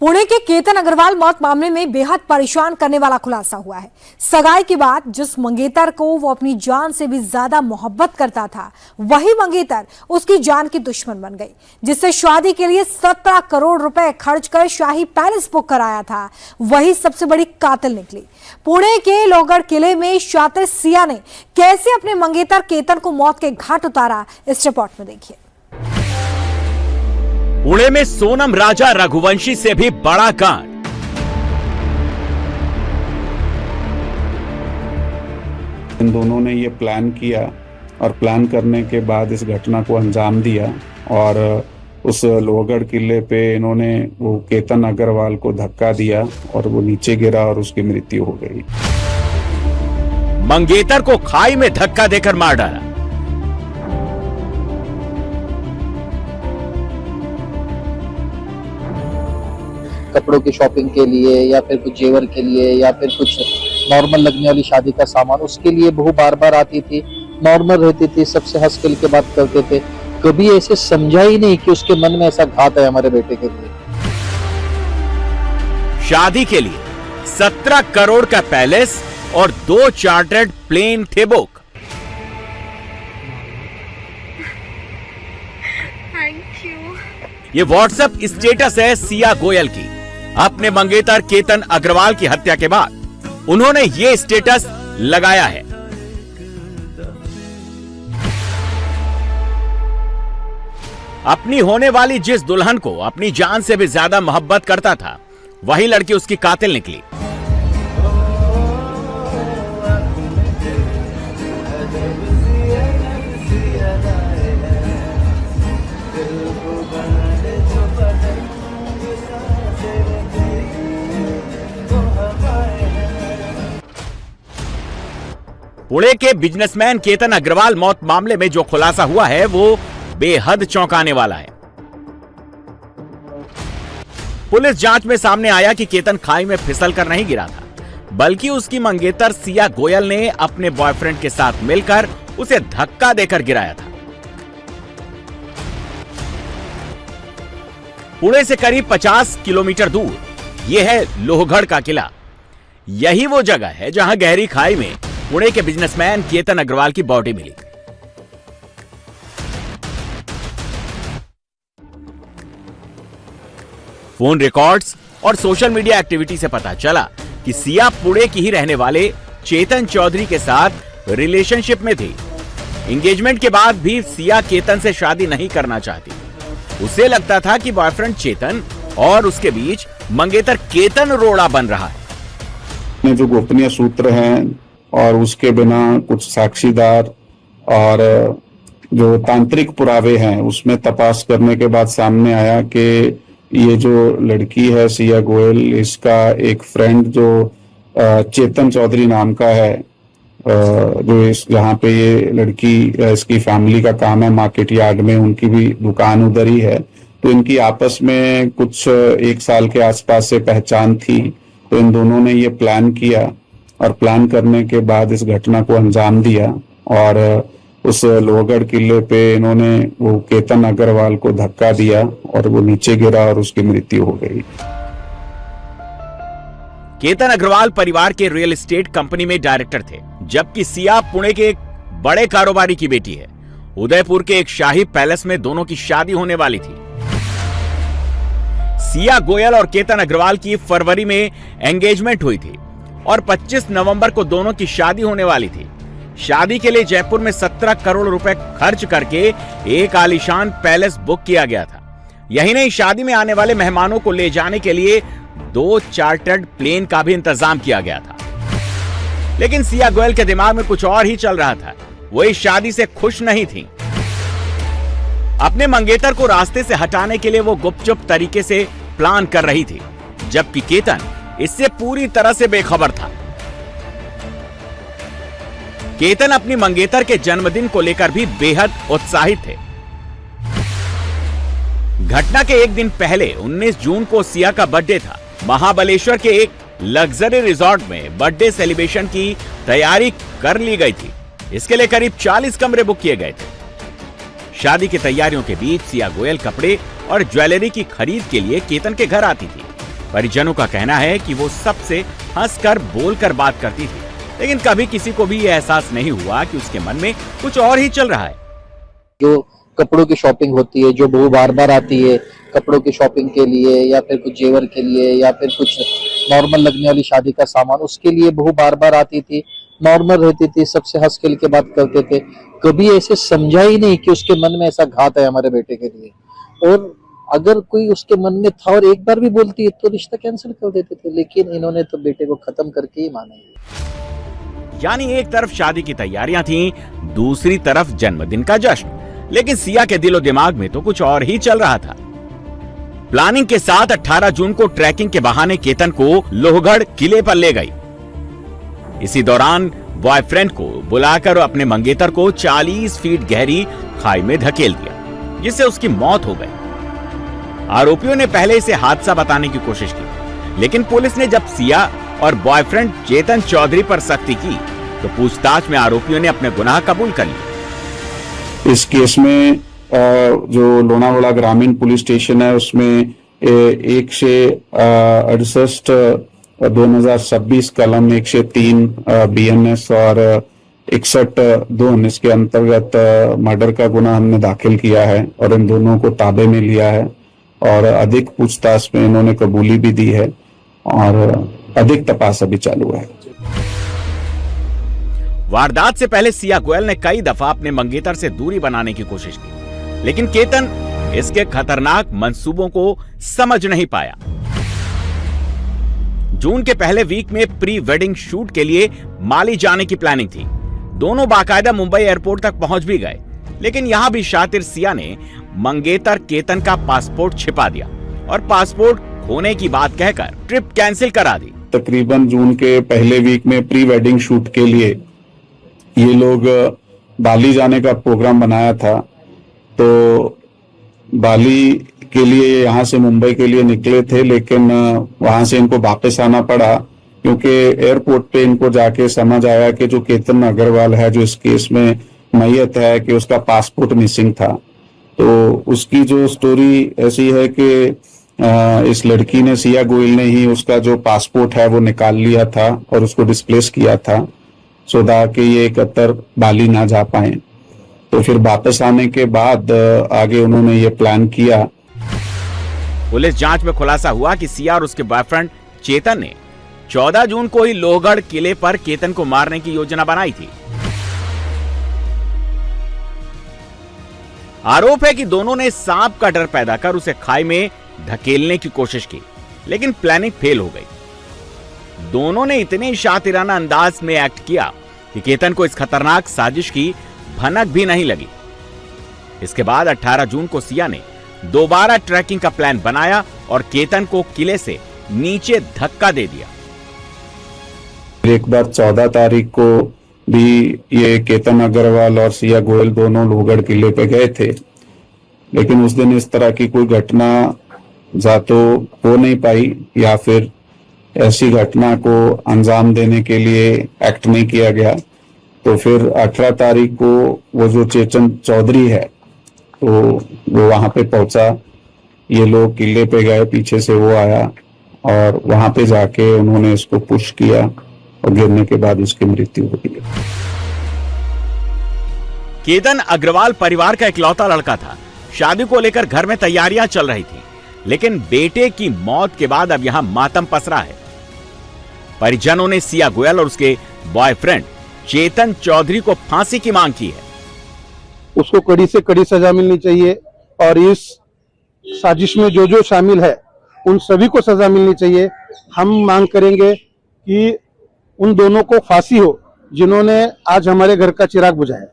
पुणे के केतन अग्रवाल मौत मामले में बेहद परेशान करने वाला खुलासा हुआ है। सगाई के बाद जिस मंगेतर को वो अपनी जान से भी ज्यादा मोहब्बत करता था, वही मंगेतर उसकी जान की दुश्मन बन गई, जिससे शादी के लिए 17 करोड़ रुपए खर्च कर शाही पैलेस बुक कराया था, वही सबसे बड़ी कातिल निकली। पुणे के लोहगढ़ किले में शातिर सिया ने कैसे अपने मंगेतर केतन को मौत के घाट उतारा, इस रिपोर्ट में देखिए। पुणे में सोनम राजा रघुवंशी से भी बड़ा कांड। इन दोनों ने ये प्लान किया और प्लान करने के बाद इस घटना को अंजाम दिया और उस लोहगढ़ किले पे इन्होंने वो केतन अग्रवाल को धक्का दिया और वो नीचे गिरा और उसकी मृत्यु हो गई। मंगेतर को खाई में धक्का देकर मार डाला। कपड़ों की शॉपिंग के लिए या फिर कुछ जेवर के लिए या फिर कुछ नॉर्मल लगने वाली शादी का सामान, उसके लिए बहू बार बार आती थी, नॉर्मल रहती थी, सबसे हंस खेल के बात करते थे। कभी ऐसे समझा ही नहीं कि उसके मन में ऐसा घात है हमारे बेटे के लिए। शादी के लिए 17 करोड़ का पैलेस और 2 चार्टर्ड प्लेन थे बुक। Thank you. ये व्हाट्सएप स्टेटस है सिया गोयल की। अपने मंगेतर केतन अग्रवाल की हत्या के बाद उन्होंने ये स्टेटस लगाया है। अपनी होने वाली जिस दुल्हन को अपनी जान से भी ज्यादा मोहब्बत करता था, वही लड़की उसकी कातिल निकली। पुणे के बिजनेसमैन केतन अग्रवाल मौत मामले में जो खुलासा हुआ है वो बेहद चौंकाने वाला है। पुलिस जांच में सामने आया कि केतन खाई में फिसलकर नहीं गिरा था, बल्कि उसकी मंगेतर सिया गोयल ने अपने बॉयफ्रेंड के साथ मिलकर उसे धक्का देकर गिराया था। पुणे से करीब 50 किलोमीटर दूर यह है लोहगढ़ का किला। यही वो जगह है जहां गहरी खाई में पुणे के बिजनेसमैन केतन अग्रवाल की बॉडी मिली। फोन रिकॉर्ड्स और सोशल मीडिया एक्टिविटी से पता चला कि सिया पुणे की ही रहने वाले चेतन चौधरी के साथ रिलेशनशिप में थी। एंगेजमेंट के बाद भी सिया केतन से शादी नहीं करना चाहती। उसे लगता था कि बॉयफ्रेंड चेतन और उसके बीच मंगेतर केतन रोड़ा बन रहा है। जो गोपनीय सूत्र हैं और उसके बिना कुछ साक्षीदार और जो तांत्रिक पुरावे हैं, उसमें तपास करने के बाद सामने आया कि ये जो लड़की है सिया गोयल, इसका एक फ्रेंड जो चेतन चौधरी नाम का है, जो इस जहाँ पे ये लड़की, इसकी फैमिली का काम है मार्केट यार्ड में, उनकी भी दुकान उधर ही है। तो इनकी आपस में कुछ 1 साल के आसपास से पहचान थी। तो इन दोनों ने ये प्लान किया और प्लान करने के बाद इस घटना को अंजाम दिया और उस लोहगढ़ किले पे इन्होंने वो केतन अग्रवाल को धक्का दिया और वो नीचे गिरा और उसकी मृत्यु हो गई। केतन अग्रवाल परिवार के रियल एस्टेट कंपनी में डायरेक्टर थे, जबकि सिया पुणे के एक बड़े कारोबारी की बेटी है। उदयपुर के एक शाही पैलेस में दोनों की शादी होने वाली थी। सिया गोयल और केतन अग्रवाल की फरवरी में एंगेजमेंट हुई थी और 25 नवंबर को दोनों की शादी होने वाली थी। शादी के लिए जयपुर में 17 करोड़ रुपए खर्च करके एक आलीशान पैलेस बुक किया गया था। यही नहीं, शादी में आने वाले मेहमानों को ले जाने के लिए 2 चार्टर्ड प्लेन का भी इंतजाम किया गया था। लेकिन सिया गोयल के दिमाग में कुछ और ही चल रहा था। वो इस शादी से खुश नहीं थी। अपने मंगेतर को रास्ते से हटाने के लिए वो गुपचुप तरीके से प्लान कर रही थी, जबकि केतन इससे पूरी तरह से बेखबर था। केतन अपनी मंगेतर के जन्मदिन को लेकर भी बेहद उत्साहित थे। घटना के एक दिन पहले 19 जून को सिया का बर्थडे था। महाबलेश्वर के एक लग्जरी रिजॉर्ट में बर्थडे सेलिब्रेशन की तैयारी कर ली गई थी। इसके लिए करीब 40 कमरे बुक किए गए थे। शादी की तैयारियों के बीच सिया गोयल कपड़े और ज्वेलरी की खरीद के लिए केतन के घर आती थी। परिजनों का कहना है कि वो सबसे हंसकर बोलकर बात करती थी, लेकिन कभी किसी को भी ये एहसास नहीं हुआ कि उसके मन में कुछ और ही चल रहा है। जो कपड़ों की शॉपिंग होती है, जो बहू बार बार आती है कपड़ों की शॉपिंग के लिए या फिर कुछ जेवर के लिए या फिर कुछ नॉर्मल लगने वाली शादी का सामान, उसके लिए बहू बार बार आती थी, नॉर्मल रहती थी, सबसे हंस खेल के बात करते थे। कभी ऐसे समझा ही नहीं कि उसके मन में ऐसा घात है हमारे बेटे के लिए। और अगर कोई उसके मन में था और एक बार भी बोलती है तो रिश्ता कैंसिल कर देते थे, लेकिन इन्होंने तो बेटे को खत्म करके ही माना है। यानी एक तरफ शादी की तैयारियां थीं, दूसरी तरफ जन्मदिन का जश्न। लेकिन सिया के दिलो दिमाग में तो कुछ और ही चल रहा था। प्लानिंग के साथ 18 जून को ट्रैकिंग के बहाने केतन को लोहगढ़ किले पर ले गई। इसी दौरान बॉयफ्रेंड को बुलाकर अपने मंगेतर को 40 फीट गहरी खाई में धकेल दिया, जिससे उसकी मौत हो गई। आरोपियों ने पहले इसे हादसा बताने की कोशिश की, लेकिन पुलिस ने जब सिया और बॉयफ्रेंड चेतन चौधरी पर सख्ती की तो पूछताछ में आरोपियों ने अपने गुनाह कबूल कर लिए। इस केस में जो लोनावाड़ा ग्रामीण पुलिस स्टेशन है उसमें 168 2026 कलम 103 BNS और 61(2) के अंतर्गत मर्डर का गुनाह हमने दाखिल किया है और इन दोनों को ताबे में लिया है और अधिक पूछताछ में इन्होंने कबूली भी दी है और अधिक तपास अभी चालू है। वारदात से पहले सिया गोयल ने कई दफा अपने मंगेतर से दूरी बनाने की कोशिश की, लेकिन केतन इसके खतरनाक मंसूबों को समझ नहीं पाया। जून के पहले वीक में प्री वेडिंग शूट के लिए माली जाने की प्लानिंग थी। दोनों बाकायदा मुंबई एयरपोर्ट तक पहुंच भी गए, लेकिन यहां भी शातिर सिया ने मंगेतर केतन का पासपोर्ट छिपा दिया और पासपोर्ट खोने की बात कहकर ट्रिप कैंसिल करा दी। तकरीबन जून के पहले वीक में प्री वेडिंग शूट के लिए ये लोग बाली जाने का प्रोग्राम बनाया था, तो बाली के लिए यहाँ से मुंबई के लिए निकले थे, लेकिन वहां से इनको वापस आना पड़ा क्योंकि एयरपोर्ट पे इनको जाके समझ आया कि जो केतन अग्रवाल है जो इस केस में मैयत है कि उसका पासपोर्ट मिसिंग था। तो उसकी जो स्टोरी ऐसी है कि इस लड़की ने, सिया गोयल ने ही उसका जो पासपोर्ट है वो निकाल लिया था और उसको डिस्प्लेस किया था सोदा कि ये कतर बाली ना जा पाए। तो फिर वापस आने के बाद आगे उन्होंने ये प्लान किया। पुलिस जांच में खुलासा हुआ कि सिया और उसके बॉयफ्रेंड चेतन ने 14 जून को ही लोहगढ़ किले पर केतन को मारने की योजना बनाई थी। आरोप है कि दोनों ने सांप का डर पैदा कर उसे खाई में धकेलने की कोशिश की, लेकिन प्लानिंग फेल हो गई। दोनों ने इतने शातिराना अंदाज में एक्ट किया कि केतन को इस खतरनाक साजिश की भनक भी नहीं लगी। इसके बाद 18 जून को सिया ने दोबारा ट्रैकिंग का प्लान बनाया और केतन को किले से नीचे धक्का दे दिया। एक बार 14 तारीख को भी ये केतन अग्रवाल और सिया गोयल दोनों लोहगढ़ किले पे गए थे, लेकिन उस दिन इस तरह की कोई घटना या तो हो नहीं पाई या फिर ऐसी घटना को अंजाम देने के लिए एक्ट नहीं किया गया। तो फिर 18 तारीख को वो जो चेतन चौधरी है तो वो वहां पे पहुंचा, ये लोग किले पे गए, पीछे से वो आया और वहां पे जाके उन्होंने इसको पुश किया और गिरने के बाद उसकी मृत्यु हो गई। केतन अग्रवाल परिवार का इकलौता लड़का था। शादी को लेकर घर में तैयारियां चल रही थी, लेकिन बेटे की मौत के बाद अब यहां मातम पसरा है। परिजनों ने सिया गोयल और उसके बॉयफ्रेंड चेतन चौधरी को फांसी की मांग की है। उसको कड़ी से कड़ी सजा मिलनी चाहिए और इस साजिश में जो जो शामिल है उन सभी को सजा मिलनी चाहिए। हम मांग करेंगे कि उन दोनों को फांसी हो जिन्होंने आज हमारे घर का चिराग बुझाया।